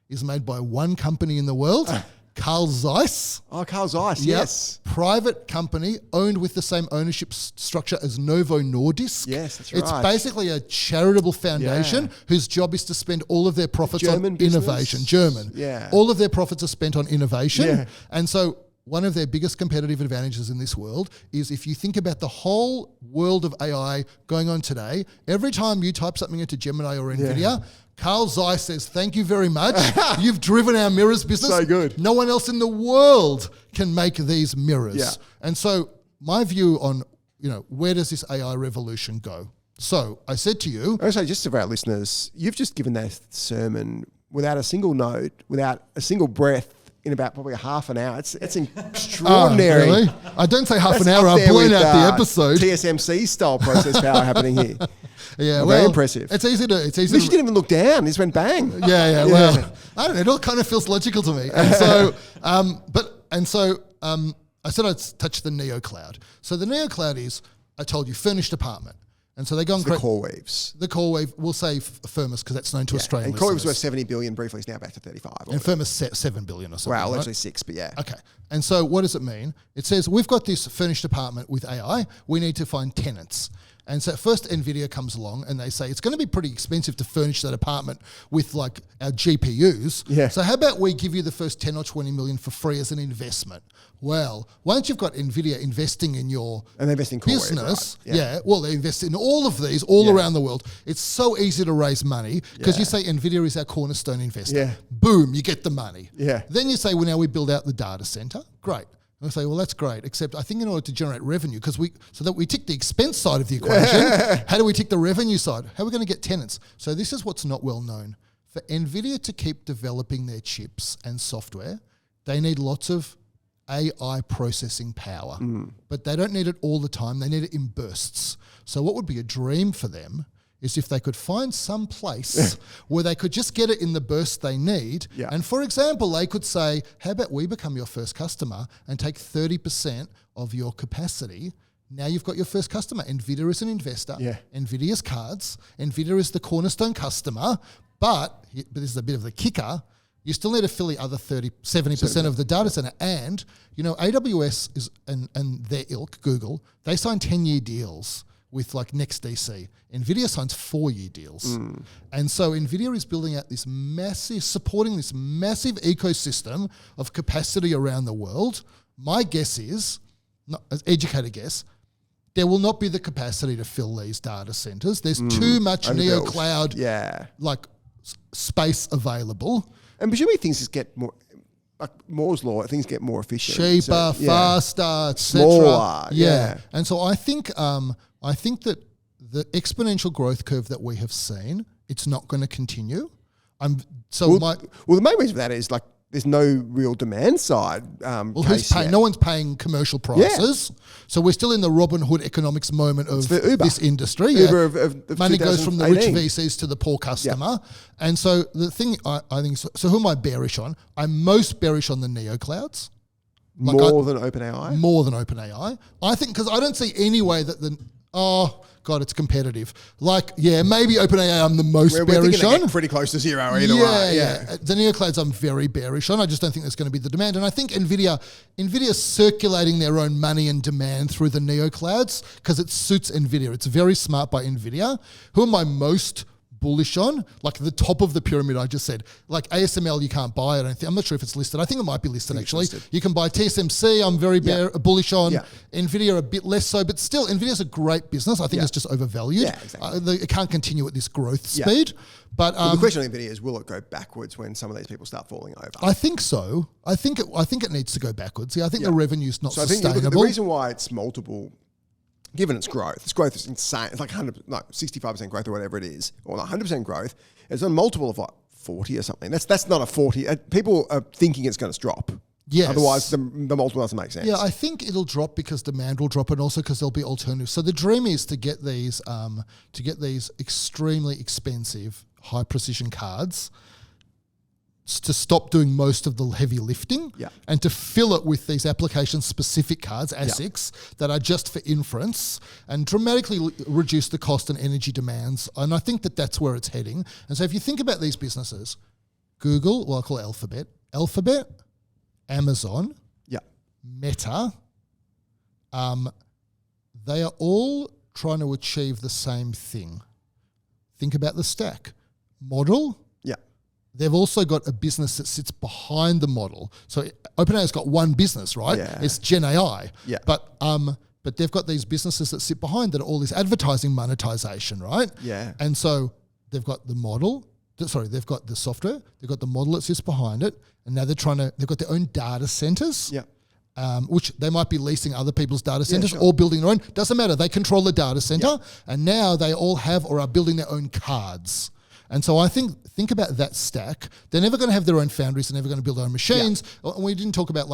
is made by one company in the world, Carl Zeiss. Oh, Carl Zeiss, yes. Private company owned with the same ownership structure as Novo Nordisk. Yes, that's right. It's basically a charitable foundation whose job is to spend all of their profits on innovation. German. Yeah. All of their profits are spent on innovation. Yeah. And so one of their biggest competitive advantages in this world is if you think about the whole world of AI going on today, every time you type something into Gemini or NVIDIA, Carl Zeiss says, thank you very much. You've driven our mirrors business. So good. No one else in the world can make these mirrors. Yeah. And so my view on, where does this AI revolution go? So I said to you... Also, just for our listeners, you've just given that sermon without a single note, without a single breath, in about probably half an hour. It's extraordinary. Really? I don't say half an hour. I've blown out the episode. TSMC style process power happening here. Yeah, very impressive. It's easy to. You didn't even look down. You just went bang. Yeah. Well, I don't know. It all kind of feels logical to me. And so, I said I'd touch the Neo Cloud. So the Neo Cloud is, I told you, furnished apartment. And so they go and create... The CoreWeaves. The CoreWeave, we'll say Firmus because that's known to Australian listeners. And CoreWeaves worth 70 billion briefly, it's now back to 35. And Firmus 7 billion or something. Well, actually 6, but yeah. Okay. And so what does it mean? It says, we've got this furnished apartment with AI. We need to find tenants. And so first NVIDIA comes along and they say, it's going to be pretty expensive to furnish that apartment with like our GPUs. Yeah. So how about we give you the first 10 or 20 million for free as an investment? Well, once you've got NVIDIA investing in your business, well, they invest in all of these around the world. It's so easy to raise money because you say NVIDIA is our cornerstone investor. Yeah. Boom, you get the money. Yeah. Then you say, well, now we build out the data center. Great. And I say, well, that's great, except I think in order to generate revenue, so that we tick the expense side of the equation, how do we tick the revenue side? How are we going to get tenants? So this is what's not well known. For NVIDIA to keep developing their chips and software, they need lots of AI processing power. But they don't need it all the time. They need it in bursts. So what would be a dream for them is if they could find some place where they could just get it in the burst they need. Yeah. And for example, they could say, how about we become your first customer and take 30% of your capacity. Now you've got your first customer. NVIDIA is an investor. Yeah. NVIDIA's cards. NVIDIA is the cornerstone customer. But this is a bit of the kicker. You still need to fill the other 70% of the data center. And, AWS is and their ilk, Google, they sign 10-year deals with like NextDC. NVIDIA signs 4-year deals. And so NVIDIA is building out supporting this massive ecosystem of capacity around the world. My guess is, not an educated guess, there will not be the capacity to fill these data centers. There's too much Neo Cloud space available. And presumably things just get more, like Moore's law, things get more efficient. Cheaper, faster, etc. Smaller, And so I think that the exponential growth curve that we have seen, it's not going to continue. Well, the main reason for that is like there's no real demand side. Who's paying? No one's paying commercial prices. Yeah. So we're still in the Robin Hood economics moment of this industry. Uber of money goes from the rich VCs to the poor customer. Yeah. And so the thing I think, so who am I bearish on? I'm most bearish on the neoclouds. More than OpenAI? More than OpenAI. I think, because I don't see any way that God, it's competitive. Maybe OpenAI I'm the most bearish on. Pretty close to zero either way. Yeah. The neoclouds I'm very bearish on. I just don't think there's going to be the demand. And I think NVIDIA's circulating their own money and demand through the neoclouds because it suits NVIDIA. It's very smart by NVIDIA. Who am I most bullish on? Like the top of the pyramid I just said. Like ASML you can't buy, I don't think. I'm not sure if it's listed. I think it might be listed actually. You can buy TSMC, I'm very bullish on. Yeah. NVIDIA a bit less so, but still NVIDIA's a great business. I think it's just overvalued. Yeah, exactly. It can't continue at this growth speed. But the question on NVIDIA is, will it go backwards when some of these people start falling over? I think so. I think it needs to go backwards. Yeah, I think the revenue's not sustainable. I think the reason why it's multiple, given its growth is insane. It's like 65% growth or whatever it is, or 100% growth. It's a multiple of like 40 or something. That's not a 40. People are thinking it's going to drop. Yes. Otherwise, the multiple doesn't make sense. Yeah, I think it'll drop because demand will drop, and also because there'll be alternatives. So the dream is to get these extremely expensive, high precision cards, to stop doing most of the heavy lifting and to fill it with these application-specific cards, ASICs, that are just for inference and dramatically reduce the cost and energy demands. And I think that that's where it's heading. And so if you think about these businesses, Google, well, I'll call it Alphabet, Amazon, Meta, they are all trying to achieve the same thing. Think about the stack. Model. They've also got a business that sits behind the model. So OpenAI's got one business, right? Yeah. It's Gen AI. Yeah. But they've got these businesses that sit behind that are all this advertising monetization, right? Yeah. And so they've got the model. They've got the software. They've got the model that sits behind it. And now they've got their own data centers. Yeah. Which they might be leasing other people's data centers or building their own. Doesn't matter. They control the data center. And now they all have or are building their own cards. And so I think about that stack. They're never going to have their own foundries. They're never going to build their own machines. Yeah. And we didn't talk about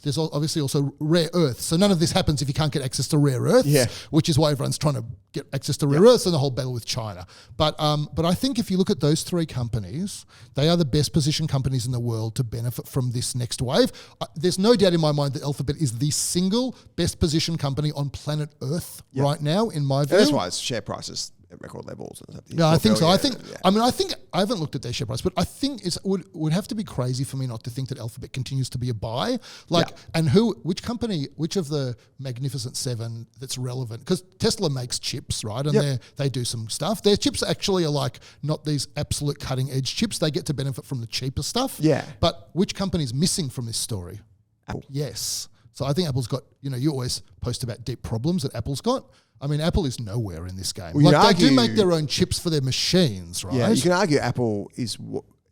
there's obviously also rare earths. So none of this happens if you can't get access to rare earths, which is why everyone's trying to get access to rare earths and the whole battle with China. But I think if you look at those three companies, they are the best positioned companies in the world to benefit from this next wave. There's no doubt in my mind that Alphabet is the single best positioned company on planet Earth right now, in my view. And that's why its share prices at record levels. Yeah, I think so. I haven't looked at their share price, but I think it would have to be crazy for me not to think that Alphabet continues to be a buy. And which of the Magnificent Seven that's relevant? Because Tesla makes chips, right? And they do some stuff. Their chips actually are not these absolute cutting edge chips. They get to benefit from the cheaper stuff. Yeah. But which company's missing from this story? Apple. Yes. So I think Apple's got, you always post about deep problems that Apple's got. I mean, Apple is nowhere in this game. Well, they do make their own chips for their machines, right? Yeah, you can argue Apple is...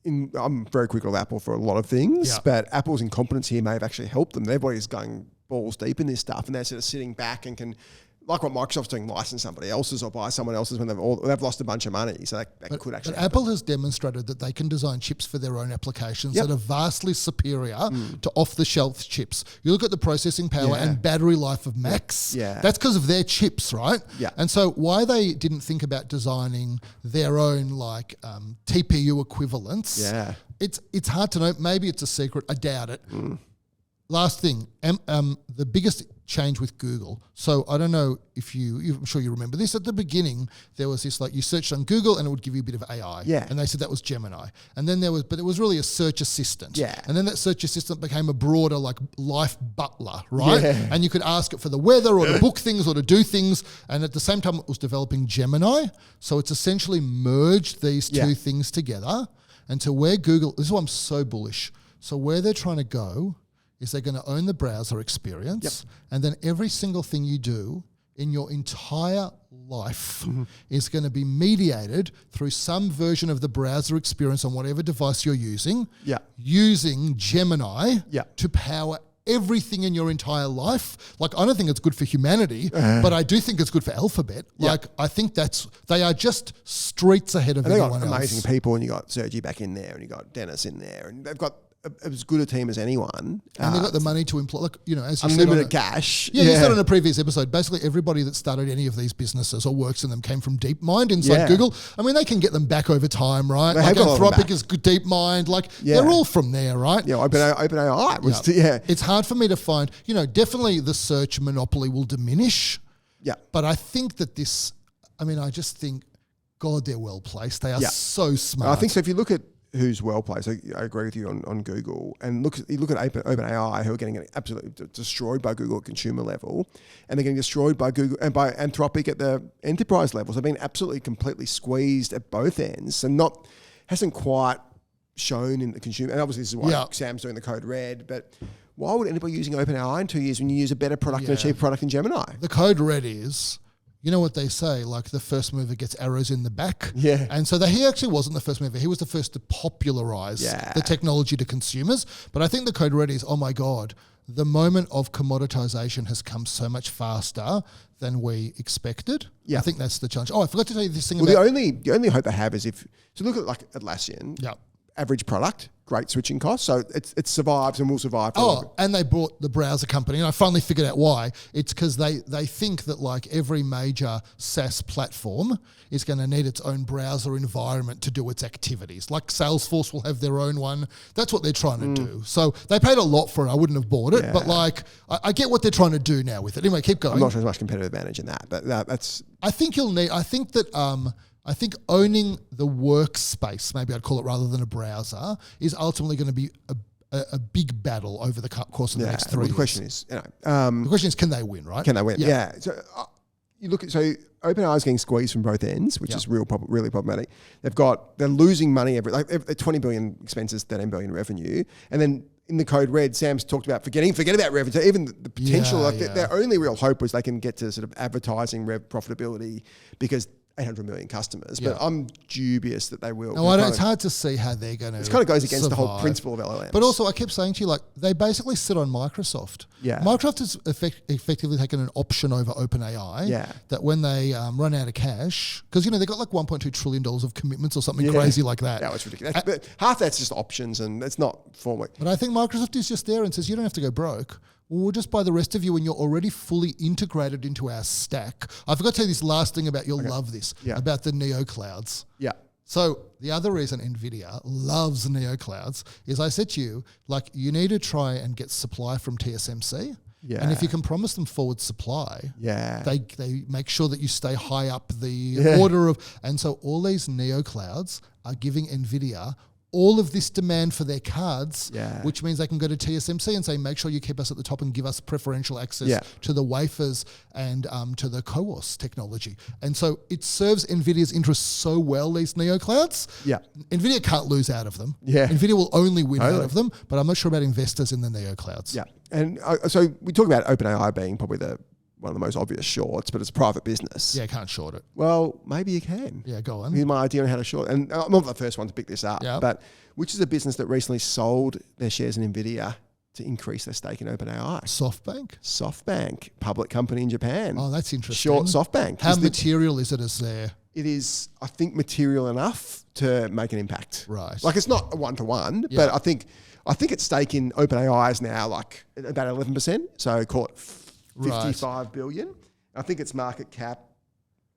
I'm very critical of Apple for a lot of things, but Apple's incompetence here may have actually helped them. Everybody's going balls deep in this stuff, and they're sort of sitting back and can... Like what Microsoft's doing, license somebody else's or buy someone else's when they've lost a bunch of money. So that could actually happen. Apple has demonstrated that they can design chips for their own applications that are vastly superior to off-the-shelf chips. You look at the processing power and battery life of Macs. Yeah. That's because of their chips, right? Yeah. And so why they didn't think about designing their own TPU equivalents, it's hard to know. Maybe it's a secret. I doubt it. Last thing, the biggest change with Google. So I don't know if I'm sure you remember this. At the beginning, there was this you searched on Google and it would give you a bit of AI. Yeah. And they said that was Gemini. And then but it was really a search assistant. Yeah. And then that search assistant became a broader life butler, right? Yeah. And you could ask it for the weather or to book things or to do things. And at the same time, it was developing Gemini. So it's essentially merged these two things together. And to where Google, this is why I'm so bullish. So where they're trying to go is they're going to own the browser experience, and then every single thing you do in your entire life is going to be mediated through some version of the browser experience on whatever device you're using, using Gemini to power everything in your entire life. Like, I don't think it's good for humanity, but I do think it's good for Alphabet. Like, I think they are just streets ahead of everyone else. Amazing people, and you got Sergi back in there, and you got Dennis in there, and they've got as good a team as anyone. And they've got the money to employ, like, as you unlimited said. Cash. You said on a previous episode, basically everybody that started any of these businesses or works in them came from DeepMind inside Google. I mean, they can get them back over time, right? They like have got Anthropic is DeepMind. Like, they're all from there, right? Yeah, OpenAI was, It's hard for me to find, definitely the search monopoly will diminish. Yeah. But I think that I just think, God, they're well placed. They are so smart. I think so. If you look at who's well placed, I agree with you on Google, and you look at OpenAI, who are getting absolutely destroyed by Google at consumer level, and they're getting destroyed by Google and by Anthropic at the enterprise levels. They've been absolutely completely squeezed at both ends, and hasn't quite shown in the consumer. And obviously, this is why Sam's doing the code red, but. Why would anybody using OpenAI in 2 years when you use a better product and a cheaper product in Gemini? The code red is, you know what they say, like the first mover gets arrows in the back. Yeah. And so he actually wasn't the first mover. He was the first to popularize the technology to consumers. But I think the code red is, oh my God, the moment of commoditization has come so much faster than we expected. Yeah. I think that's the challenge. Oh, I forgot to tell you this thing about... The only hope they have is look at like Atlassian. Yeah. Average product, great switching costs. So it survives and will survive. And they bought the browser company, and I finally figured out why. It's because they think that like every major SaaS platform is going to need its own browser environment to do its activities. Like Salesforce will have their own one. That's what they're trying to do. So they paid a lot for it. I wouldn't have bought it, but like I get what they're trying to do now with it. Anyway, keep going. I'm not sure there's much competitive advantage in that, but that's... I think owning the workspace, maybe I'd call it rather than a browser, is ultimately going to be a big battle over the course of the next 3 years. The question is, the question is, can they win, right? Can they win? Yeah. So you look at, OpenAI is getting squeezed from both ends, which is really problematic. They're losing money they're 20 billion expenses, 13 billion revenue, and then in the code red, Sam's talked about forget about revenue. So even the potential, their only real hope was they can get to sort of advertising profitability because 800 million customers, but I'm dubious that they will. No, it's hard to see how they're going to. It kind of goes against the whole principle of LLMs. But also, I kept saying to you, like, they basically sit on Microsoft. Yeah. Microsoft has effectively taken an option over OpenAI. Yeah. That when they run out of cash, because they've got like $1.2 trillion of commitments or something crazy like that. That was ridiculous. But half that's just options, and it's not formally. But I think Microsoft is just there and says, you don't have to go broke. We'll just buy the rest of you when you're already fully integrated into our stack. I forgot to tell you this last thing about, you'll love this, about the Neo Clouds. Yeah. So the other reason NVIDIA loves Neo Clouds is I said to you, like, you need to try and get supply from TSMC. Yeah. And if you can promise them forward supply, they make sure that you stay high up the order of, and so all these Neo Clouds are giving NVIDIA all of this demand for their cards, which means they can go to TSMC and say, make sure you keep us at the top and give us preferential access to the wafers and to the CoWoS technology. And so it serves NVIDIA's interests so well, these Neo Clouds. Yeah. NVIDIA can't lose out of them. Yeah. NVIDIA will only win out of them, but I'm not sure about investors in the Neo Clouds. Yeah. And so we talk about OpenAI being probably one of the most obvious shorts, but it's a private business. Yeah, can't short it. Well, maybe you can. Yeah, go on. Here's my idea on how to short it. And I'm not the first one to pick this up, but which is a business that recently sold their shares in NVIDIA to increase their stake in OpenAI? SoftBank, public company in Japan. Oh, that's interesting. Short SoftBank. How material is it as there? It is, I think, material enough to make an impact. Right. Like, it's not a one-to-one, but I think its stake in OpenAI is now like about 11%. So call it 55 billion. I think its market cap,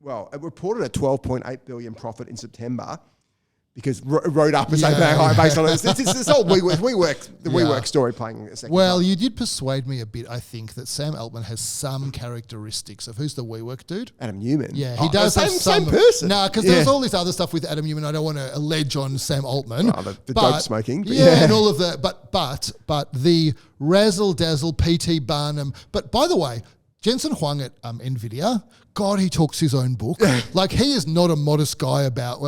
it reported a 12.8 billion profit in September because it wrote up as OpenAI based on it. It's this whole WeWork story playing a second. Well, you did persuade me a bit, I think, that Sam Altman has some characteristics of who's the WeWork dude? Adam Newman. Yeah, he does have some. Same person. No, because there's all this other stuff with Adam Newman. I don't want to allege on Sam Altman. Oh, the dope smoking. Yeah, and all of that. But the razzle dazzle PT Barnum. But by the way, Jensen Huang at NVIDIA, God, he talks his own book. Like, he is not a modest guy about,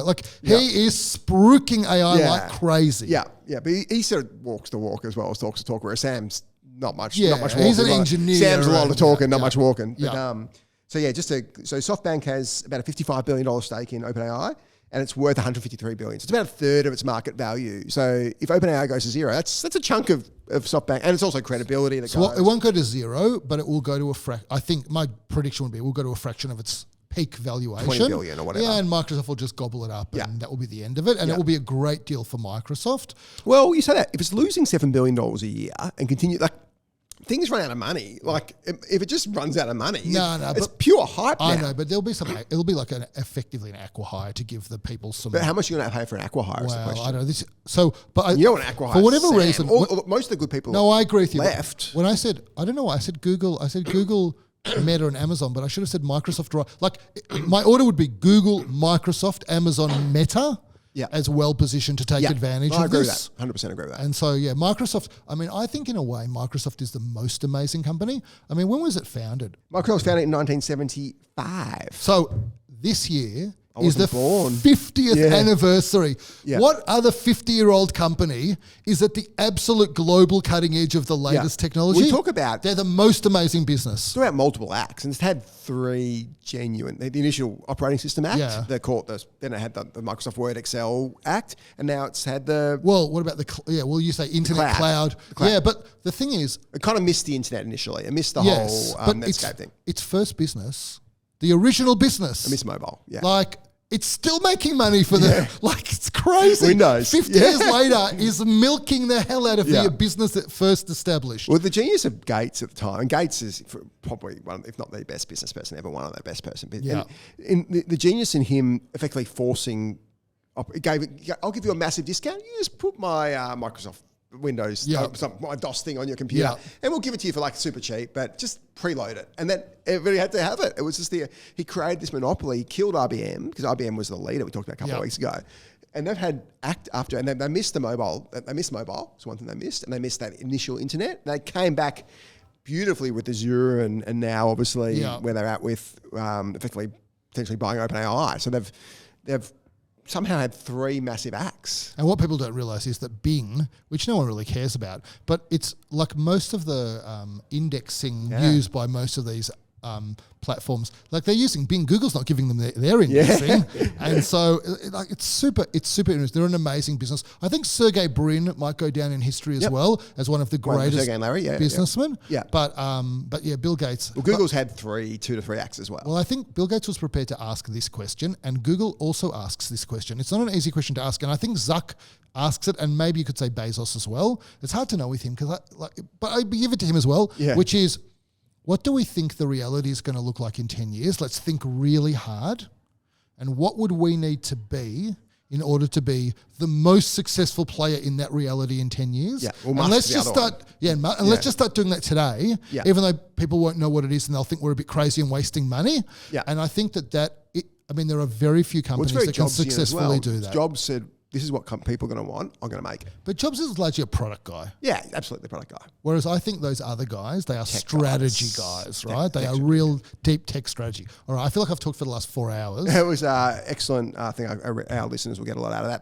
he is spruiking AI like crazy. Yeah, but he sort of walks the walk as well as talks the talk, whereas Sam's not much walking. He's an engineer. Sam's a lot of talking, not much walking. But, so SoftBank has about a $55 billion stake in OpenAI, and it's worth 153 billion. So it's about a third of its market value. So if OpenAI goes to zero, that's a chunk of SoftBank, and it's also credibility that goes. It won't go to zero, but it will go to I think my prediction would be it will go to a fraction of its peak valuation. 20 billion or whatever. Yeah, and Microsoft will just gobble it up, and that will be the end of it, and it will be a great deal for Microsoft. Well, you say that. If it's losing $7 billion a year and continue, like, things run out of money. Like, if it just runs out of money, it's pure hype now. I know, but there'll be some. It'll be like effectively an acqui-hire to give the people some. But how much are you going to pay for an acqui-hire? Is the question. I know this. So, but you don't want an acqui-hire for whatever reason. Most of the good people. No, I agree with you. Left. When I said, I don't know why I said Google. I said Google, Meta, and Amazon, but I should have said Microsoft. Like, my order would be Google, Microsoft, Amazon, Meta. Yeah. As well positioned to take advantage of this. I agree with that. 100% agree with that. And so, Microsoft, I mean, I think in a way, Microsoft is the most amazing company. I mean, when was it founded? Microsoft was founded in 1975. So this year is the 50th anniversary. Yeah. What other 50-year-old company is at the absolute global cutting edge of the latest technology? We talk about... They're the most amazing business. Talk about multiple acts, and it's had three genuine... The initial operating system act, then it had the Microsoft Word Excel act, and now it's had the... Well, what about you say internet cloud. Yeah, but the thing is... It kind of missed the internet initially. It missed the whole Netscape thing. Its first business... The original business. I miss mobile, Like, it's still making money for it's crazy. Windows. 50 years later is milking the hell out of the business that first established. Well, the genius of Gates at the time, and Gates is probably one, if not the best business person ever, one of the best person. Yeah. And the genius in him effectively forcing, I'll give you a massive discount. You just put my Microsoft Windows, my DOS thing on your computer, and we'll give it to you for like super cheap, but just preload it. And then everybody had to have it. It was just he created this monopoly. He killed IBM because IBM was the leader we talked about a couple of weeks ago. And they've had act after, and they missed the mobile. They missed mobile. It's one thing they missed, and they missed that initial internet. They came back beautifully with Azure, and now obviously where they're at with effectively potentially buying OpenAI. So they've somehow had three massive acts. And what people don't realize is that Bing, which no one really cares about, but it's like most of the indexing used by most of these platforms, like they're using Bing. Google's not giving them their indexing, and so it's super interesting. They're an amazing business. I think Sergey Brin might go down in history as well as one of the greatest businessmen. But Bill Gates. Well, Google's had 2 to 3 acts as well. Well, I think Bill Gates was prepared to ask this question, and Google also asks this question. It's not an easy question to ask, and I think Zuck asks it, and maybe you could say Bezos as well. It's hard to know with him but I give it to him as well, which is, what do we think the reality is going to look like in 10 years? Let's think really hard. And what would we need to be in order to be the most successful player in that reality in 10 years? Well, and let's just start. Let's just start doing that today. Even though people won't know what it is and they'll think we're a bit crazy and wasting money. And I think there are very few companies that can successfully do that. Jobs said, this is what people are going to want, I'm going to make it. But Jobs is largely a product guy. Yeah, absolutely product guy. Whereas I think those other guys, they are strategy guys, right? They are real deep tech strategy. All right, I feel like I've talked for the last 4 hours. It was excellent. I think our listeners will get a lot out of that.